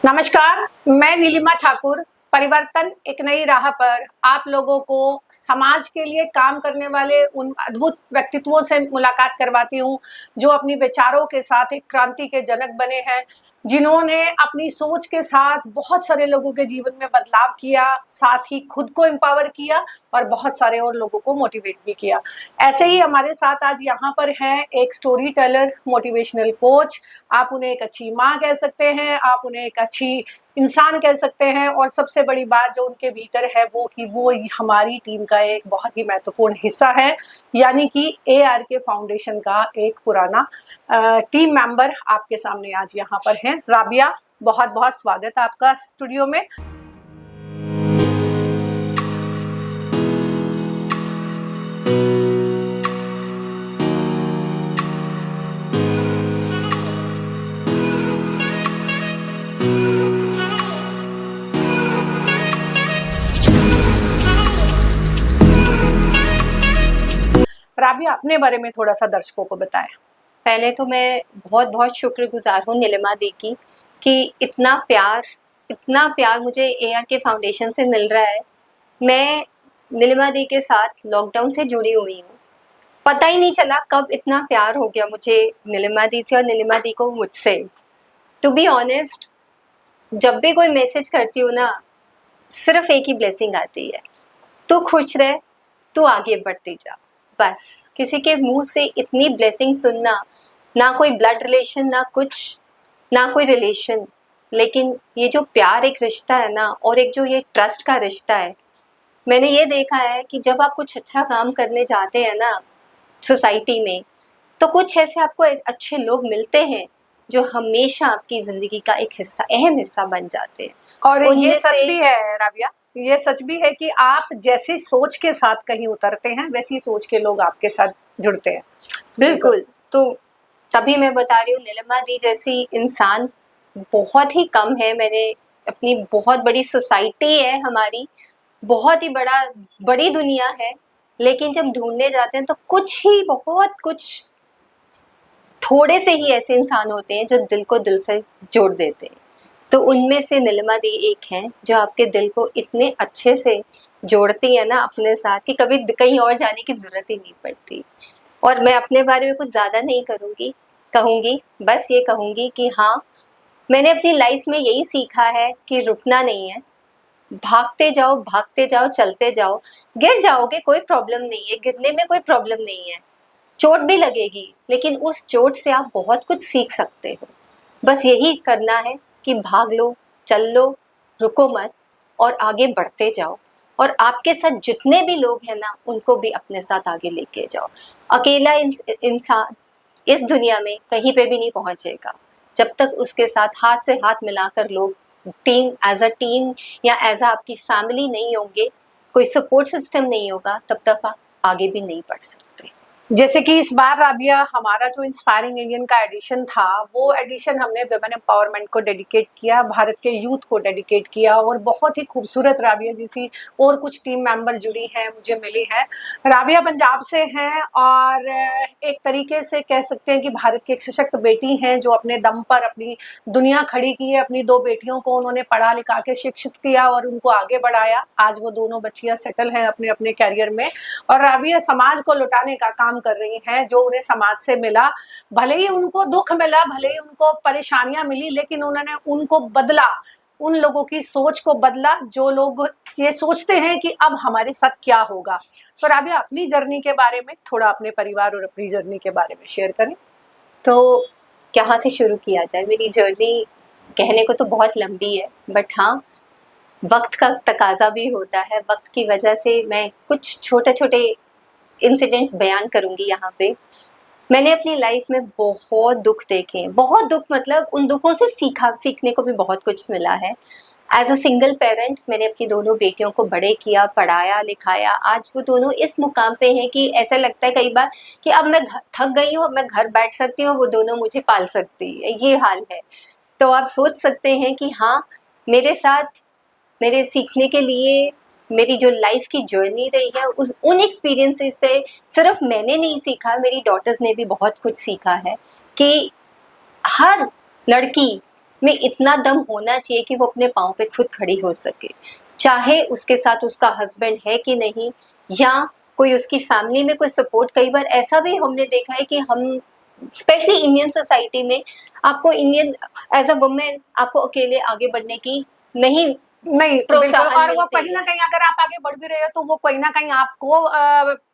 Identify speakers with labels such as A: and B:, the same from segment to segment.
A: नमस्कार, मैं नीलिमा ठाकुर परिवर्तन एक नई राह पर आप लोगों को समाज के लिए काम करने वाले उन अद्भुत व्यक्तित्वों से मुलाकात करवाती हूँ, जो अपनी विचारों के साथ एक क्रांति के जनक बने हैं, जिन्होंने अपनी सोच के साथ बहुत सारे लोगों के जीवन में बदलाव किया, साथ ही खुद को एम्पावर किया और बहुत सारे और लोगों को मोटिवेट भी किया। ऐसे ही हमारे साथ आज यहाँ पर हैं एक स्टोरी टेलर, मोटिवेशनल कोच, आप उन्हें एक अच्छी माँ कह सकते हैं, आप उन्हें एक अच्छी इंसान कह सकते हैं, और सबसे बड़ी बात जो उनके भीतर है वो हमारी टीम का एक बहुत ही महत्वपूर्ण हिस्सा है, यानी कि ARK फाउंडेशन का एक पुराना टीम मेंबर आपके सामने आज यहाँ पर हैं। राबिया, बहुत बहुत स्वागत है आपका स्टूडियो में। राबिया, अपने बारे में थोड़ा सा दर्शकों को बताएं।
B: पहले तो मैं बहुत बहुत शुक्रगुजार हूँ नीलिमा दी की कि इतना प्यार मुझे ARK फाउंडेशन से मिल रहा है। मैं नीलिमा दी के साथ लॉकडाउन से जुड़ी हुई हूँ। पता ही नहीं चला कब इतना प्यार हो गया मुझे नीलिमा दी से और नीलिमा दी को मुझसे। टू बी ऑनेस्ट, जब भी कोई मैसेज करती हूँ ना, सिर्फ एक ही ब्लेसिंग आती है, तू खुश रह, तू आगे बढ़ती जा। बस किसी के मुंह से इतनी ब्लेसिंग सुनना, ना कोई ब्लड रिलेशन, ना कुछ, ना कोई रिलेशन, लेकिन ये जो प्यार एक रिश्ता है ना, और एक जो ये ट्रस्ट का रिश्ता है, मैंने ये देखा है कि जब आप कुछ अच्छा काम करने जाते हैं ना सोसाइटी में, तो कुछ ऐसे आपको अच्छे लोग मिलते हैं जो हमेशा आपकी जिंदगी का एक हिस्सा, अहम हिस्सा बन जाते हैं।
A: और ये सच भी है राबिया, ये सच भी है कि आप जैसी सोच के साथ कहीं उतरते हैं, वैसी सोच के लोग आपके साथ जुड़ते हैं।
B: बिल्कुल। तो तभी मैं बता रही हूँ, नीलिमा दी जैसी इंसान बहुत ही कम है। मैंने अपनी बहुत बड़ी सोसाइटी है हमारी, बहुत ही बड़ी दुनिया है, लेकिन जब ढूंढने जाते हैं तो बहुत कुछ थोड़े से ही ऐसे इंसान होते हैं जो दिल को दिल से जोड़ देते हैं। तो उनमें से नीलिमा दी एक है जो आपके दिल को इतने अच्छे से जोड़ती है ना अपने साथ कि कभी कहीं और जाने की जरूरत ही नहीं पड़ती। और मैं अपने बारे में कुछ ज़्यादा नहीं कहूँगी, बस ये कहूँगी कि हाँ, मैंने अपनी लाइफ में यही सीखा है कि रुकना नहीं है, भागते जाओ, चलते जाओ। गिर जाओगे, कोई प्रॉब्लम नहीं है, गिरने में कोई प्रॉब्लम नहीं है, चोट भी लगेगी, लेकिन उस चोट से आप बहुत कुछ सीख सकते हो। बस यही करना है कि भाग लो, चल लो, रुको मत और आगे बढ़ते जाओ। और आपके साथ जितने भी लोग हैं ना, उनको भी अपने साथ आगे लेके जाओ। अकेला इंसान इस दुनिया में कहीं पे भी नहीं पहुंचेगा जब तक उसके साथ हाथ से हाथ मिलाकर लोग एज अ टीम या एज अ आपकी फैमिली नहीं होंगे, कोई सपोर्ट सिस्टम नहीं होगा, तब तक आप आगे भी नहीं बढ़ सकते।
A: जैसे कि इस बार राबिया हमारा जो इंस्पायरिंग इंडियन का एडिशन था, वो एडिशन हमने वुमेन एम्पावरमेंट को डेडिकेट किया, भारत के यूथ को डेडिकेट किया, और बहुत ही खूबसूरत राबिया जैसी और कुछ टीम मेंबर जुड़ी हैं, मुझे मिली हैं। राबिया पंजाब से हैं और एक तरीके से कह सकते हैं कि भारत की एक सशक्त बेटी हैं, जो अपने दम पर अपनी दुनिया खड़ी की है। अपनी 2 बेटियों को उन्होंने पढ़ा लिखा के शिक्षित किया और उनको आगे बढ़ाया। आज वो दोनों बच्चियां सेटल हैं अपने अपने कैरियर में, और राबिया समाज को लुटाने का काम कर रही हैं जो उन्हें समाज से मिला। भले ही उनको दुख मिला, भले ही उनको परेशानियां मिली, लेकिन उन्होंने उनको बदला, उन लोगों की सोच को बदला जो लोग ये सोचते हैं कि अब हमारे साथ क्या होगा। तो राबिया, अपनी जर्नी के बारे में थोड़ा, अपने परिवार और अपनी जर्नी के बारे में शेयर करें।
B: तो कहाँ से शुरू किया जाए? मेरी जर्नी कहने को तो बहुत लंबी है, बट हाँ, वक्त का तकाजा भी होता है। वक्त की वजह से मैं कुछ छोटे छोटे इंसिडेंट्स बयान करूंगी यहाँ पे। मैंने अपनी लाइफ में बहुत दुख देखे, बहुत दुख, मतलब उन दुखों से सीखने को भी बहुत कुछ मिला है। एज अ सिंगल पेरेंट मैंने अपनी दोनों बेटियों को बड़े किया, पढ़ाया लिखाया। आज वो दोनों इस मुकाम पे हैं कि ऐसा लगता है कई बार कि अब मैं थक गई हूँ, अब मैं घर बैठ सकती हूँ, वो दोनों मुझे पाल सकती है, ये हाल है। तो आप सोच सकते हैं कि हाँ, मेरे साथ मेरे सीखने के लिए मेरी जो लाइफ की जर्नी रही है, उन एक्सपीरियंसेस से सिर्फ मैंने नहीं सीखा, मेरी डॉटर्स ने भी बहुत कुछ सीखा है कि हर लड़की में इतना दम होना चाहिए कि वो अपने पाँव पे खुद खड़ी हो सके, चाहे उसके साथ उसका हस्बैंड है कि नहीं, या कोई उसकी फैमिली में कोई सपोर्ट। कई बार ऐसा भी हमने देखा है कि हम स्पेशली इंडियन सोसाइटी में आपको इंडियन एज अ वुमेन आपको अकेले आगे बढ़ने की नहीं
A: नहीं बिल्कुल,
B: प्रोत्साहन
A: और वो
B: मिलती
A: कहीं ना
B: है।
A: कहीं अगर आप आगे बढ़ भी रहे हो तो वो कहीं ना कहीं आपको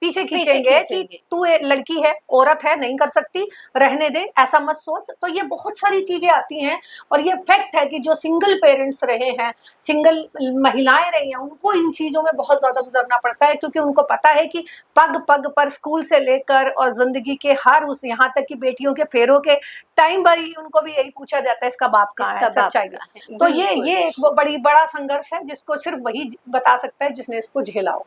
A: पीछे खींचेंगे कि
B: खींचेंगे।
A: तू एक लड़की है, औरत है, नहीं कर सकती, रहने दे, ऐसा मत सोच। तो ये बहुत सारी चीजें आती हैं, और ये फैक्ट है कि जो सिंगल पेरेंट्स रहे हैं, सिंगल महिलाएं रही हैं, उनको इन चीजों में बहुत ज्यादा गुजरना पड़ता है, क्योंकि उनको पता है कि पग पग पर स्कूल से लेकर और जिंदगी के हर उस, यहाँ तक कि बेटियों के फेरों के टाइम पर ही उनको भी यही पूछा जाता है इसका बाप कहाँ है,
B: इसका बाप
A: सच्चाई।
B: का है,
A: तो
B: बिल्कुल।
A: ये एक बड़ी बड़ा संघर्ष है जिसको सिर्फ वही बता सकता है जिसने इसको झेला हो।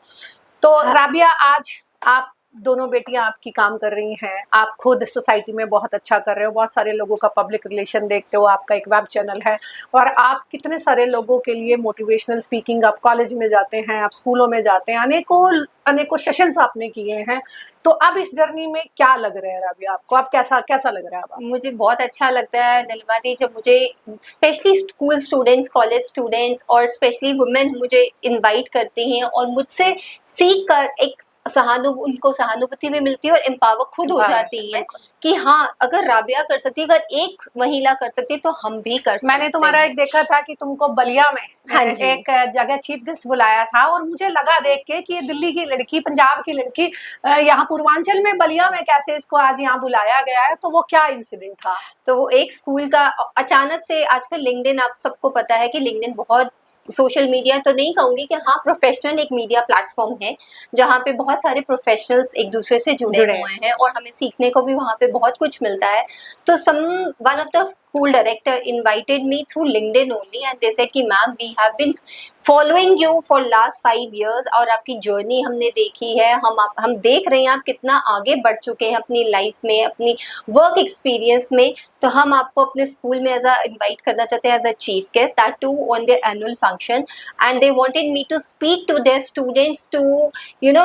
A: तो
B: हाँ,
A: राबिया, आज आप दोनों बेटियां आपकी काम कर रही हैं, आप खुद सोसाइटी में बहुत अच्छा कर रहे हो, बहुत सारे लोगों का पब्लिक रिलेशन देखते हो, आपका एक वेब चैनल है, और आप कितने सारे लोगों के लिए मोटिवेशनल स्पीकिंग, आप कॉलेज में जाते हैं, आप स्कूलों में जाते हैं, अनेकों अनेकों सेशंस आपने किए हैं। तो अब इस जर्नी में क्या लग रहा है राबिया आपको, आप कैसा कैसा लग रहा है अब?
B: मुझे बहुत अच्छा लगता है नीलिमा दी, जब मुझे specially school students, college students और स्पेशली वुमेन मुझे इनवाइट करती हैं और मुझसे सीख कर एक उनको सहानुभूति भी मिलती है और एम्पावर खुद हो जाती है कि हाँ, अगर राबिया कर सकती है, अगर एक महिला कर सकती है तो हम भी कर सकते हैं।
A: मैंने तुम्हारा एक देखा था कि तुमको बलिया में
B: हाँ जी।
A: एक जगह चीफ गेस्ट बुलाया था, और मुझे लगा देख के कि ये दिल्ली की लड़की, पंजाब की लड़की, यहाँ पूर्वांचल में बलिया में कैसे इसको आज यहाँ बुलाया गया है, तो वो क्या इंसिडेंट था?
B: तो वो एक स्कूल का अचानक से, आजकल लिंक्डइन, आप सबको पता है कि लिंक्डइन बहुत सोशल मीडिया तो नहीं कहूंगी कि हाँ, प्रोफेशनल एक मीडिया प्लेटफॉर्म है जहाँ पे बहुत सारे प्रोफेशनल्स एक दूसरे से जुड़े हुए हैं और हमें सीखने को भी वहाँ पे बहुत कुछ मिलता है। तो one of the school director invited me through LinkedIn only and they said कि ma'am, we have been following you for last 5 years और आपकी जर्नी हमने देखी है, हम देख रहे हैं आप कितना आगे बढ़ चुके हैं अपनी लाइफ में, अपनी वर्क एक्सपीरियंस में। तो हम आपको अपने स्कूल में इनवाइट करना चाहते हैं as a chief guest, that too on their annual function, and they wanted me to speak to their students to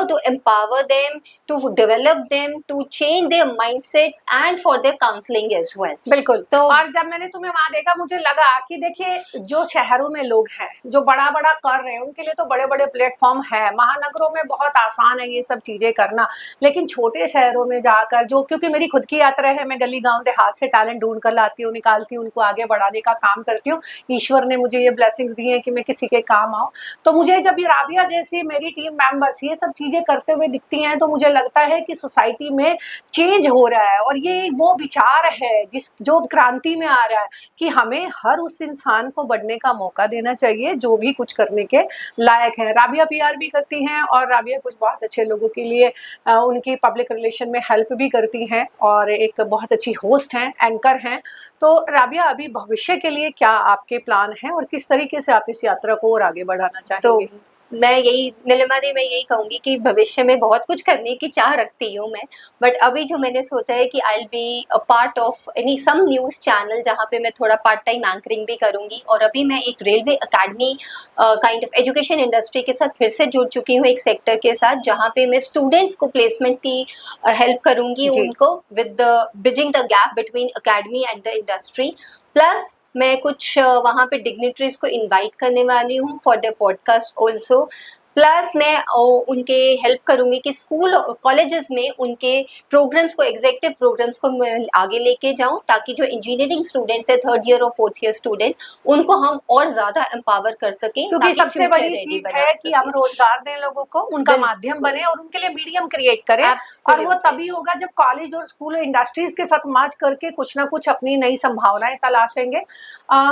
B: to empower them, to develop them, to change their mindsets and for their counselling as well.
A: बिल्कुल। तो और जब मैंने तुम्हें वहां देखा, मुझे लगा कि देखिए, जो शहरों में लोग हैं जो बड़ा बड़ा कर रहे हैं, उनके लिए तो बड़े बड़े प्लेटफॉर्म है, महानगरों में बहुत आसान है ये सब चीजें करना, लेकिन छोटे शहरों में जाकर, जो, क्योंकि मेरी खुद की यात्रा है, मैं गली गांव देहात से टैलेंट ढूंढ कर लाती हूँ, निकालती हूँ, उनको आगे बढ़ाने का काम करती हूँ। ईश्वर ने मुझे ये ब्लेसिंग्स दी है कि मैं किसी के काम आऊँ। तो मुझे जब ये राबिया जैसी मेरी टीम मेंबर्स ये सब चीजें करते हुए दिखती हैं, तो मुझे लगता है कि सोसाइटी में चेंज हो रहा है, और ये वो विचार है जो क्रांति में आ रहा है कि हमें हर उस इंसान को बढ़ने का मौका देना चाहिए जो भी कुछ करने के लायक है। राबिया पीआर भी करती हैं, और राबिया कुछ बहुत अच्छे लोगों के लिए उनकी पब्लिक रिलेशन में हेल्प भी करती हैं, और एक बहुत अच्छी होस्ट हैं, एंकर हैं। तो राबिया, अभी भविष्य के लिए क्या आपके प्लान हैं, और किस तरीके से आप इस यात्रा को और आगे बढ़ाना चाहेंगे?
B: तो मैं नीलिमा दी, मैं यही कहूंगी कि भविष्य में बहुत कुछ करने की चाह रखती हूँ मैं, बट अभी जो मैंने सोचा है कि I will be a part of any some news channel जहाँ पे मैं थोड़ा पार्ट टाइम एंकरिंग भी करूंगी, और अभी मैं एक railway academy kind of education industry के साथ फिर से जुड़ चुकी हूँ, एक सेक्टर के साथ जहाँ पे मैं स्टूडेंट्स को प्लेसमेंट की हेल्प करूंगी, उनको with bridging the gap between academy and the industry. Plus मैं कुछ वहाँ पे डिग्निटरीज को इनवाइट करने वाली हूँ for the podcast also. Plus मैं उनके हेल्प करूंगी कि स्कूल कॉलेजेस में उनके प्रोग्राम्स को, एग्जीक्यूटिव प्रोग्राम्स को मैं आगे लेके जाऊं, ताकि जो इंजीनियरिंग स्टूडेंट्स है, 3rd ईयर और 4th ईयर स्टूडेंट, उनको हम और ज्यादा एम्पावर कर सकें,
A: क्योंकि सबसे बड़ी चीज है कि हम रोजगार दें लोगों को, उनका माध्यम बने और उनके लिए मीडियम क्रिएट करें। और वो तभी होगा जब कॉलेज और स्कूल इंडस्ट्रीज के साथ मर्ज करके कुछ ना कुछ अपनी नई संभावनाएं तलाशेंगे।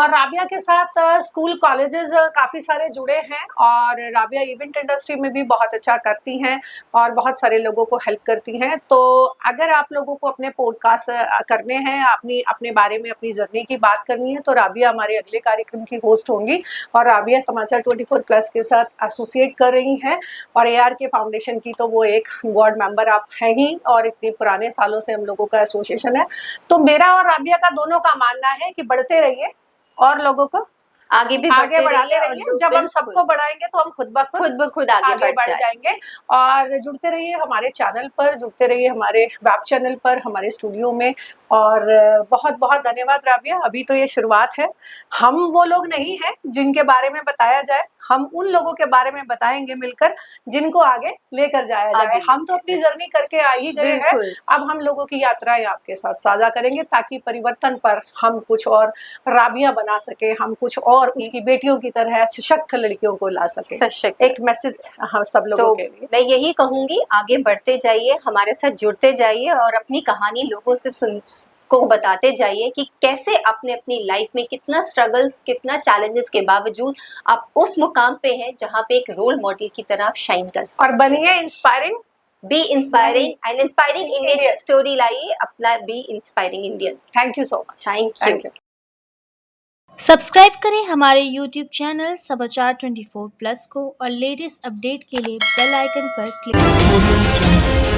A: राबिया के साथ स्कूल कॉलेजेस काफी सारे जुड़े हैं, और राबिया इवेंट इंडस्ट्री में भी बहुत अच्छा करती हैं और बहुत सारे लोगों को हेल्प करती हैं। तो अगर आप लोगों को अपने पॉडकास्ट करने हैं, अपने बारे में, अपनी जर्नी की बात करनी है, तो राबिया हमारे अगले कार्यक्रम की होस्ट होंगी, और राबिया समाचार 24+ के साथ एसोसिएट कर रही हैं, और ARK फाउंडेशन की तो वो एक बोर्ड मेंबर आप हैं ही, और इतने पुराने सालों से हम लोगों का एसोसिएशन है। तो मेरा और राबिया का दोनों का मानना है कि बढ़ते रहिए और लोगों को
B: आगे भी
A: आगे बढ़ाते
B: और
A: रहिए।
B: लोग
A: जब हम
B: बिल्कुल
A: सबको बढ़ाएंगे तो हम खुद ब
B: खुद ब खुद आगे
A: आगे बढ़
B: बढ़ जाए।
A: जाएंगे। और जुड़ते रहिए हमारे चैनल पर, जुड़ते रहिए हमारे वेब चैनल पर, हमारे स्टूडियो में। और बहुत बहुत धन्यवाद राबिया। अभी तो ये शुरुआत है, हम वो लोग नहीं हैं जिनके बारे में बताया जाए, हम उन लोगों के बारे में बताएंगे मिलकर जिनको आगे लेकर जाया जाए।
B: आगे
A: हम तो अपनी जर्नी करके आ ही गए हैं,
B: बिल्कुल
A: अब हम लोगों की यात्राएं आपके साथ साझा करेंगे ताकि परिवर्तन पर हम कुछ और राबिया बना सके, हम कुछ और उसकी बेटियों की तरह सशक्त लड़कियों को ला सके।
B: सशक्त।
A: एक मैसेज हम सब लोगों
B: तो
A: के लिए।
B: मैं यही कहूंगी, आगे बढ़ते जाइए, हमारे साथ जुड़ते जाइए और अपनी कहानी लोगों से सुन को बताते जाइए कि कैसे आपने अपनी लाइफ में कितना स्ट्रगल्स, कितना चैलेंजेस के बावजूद आप उस मुकाम पे हैं जहाँ पे एक रोल मॉडल की तरह आप शाइन कर सकते
A: और बनिए inspiring,
B: be inspiring and inspiring Indian story लाइए अपना, be inspiring Indian.
A: Thank you so much.
B: Thank you.
C: Subscribe करें हमारे YouTube चैनल समाचार 24 प्लस को और लेटेस्ट अपडेट के लिए बेल आइकन पर क्लिक करें।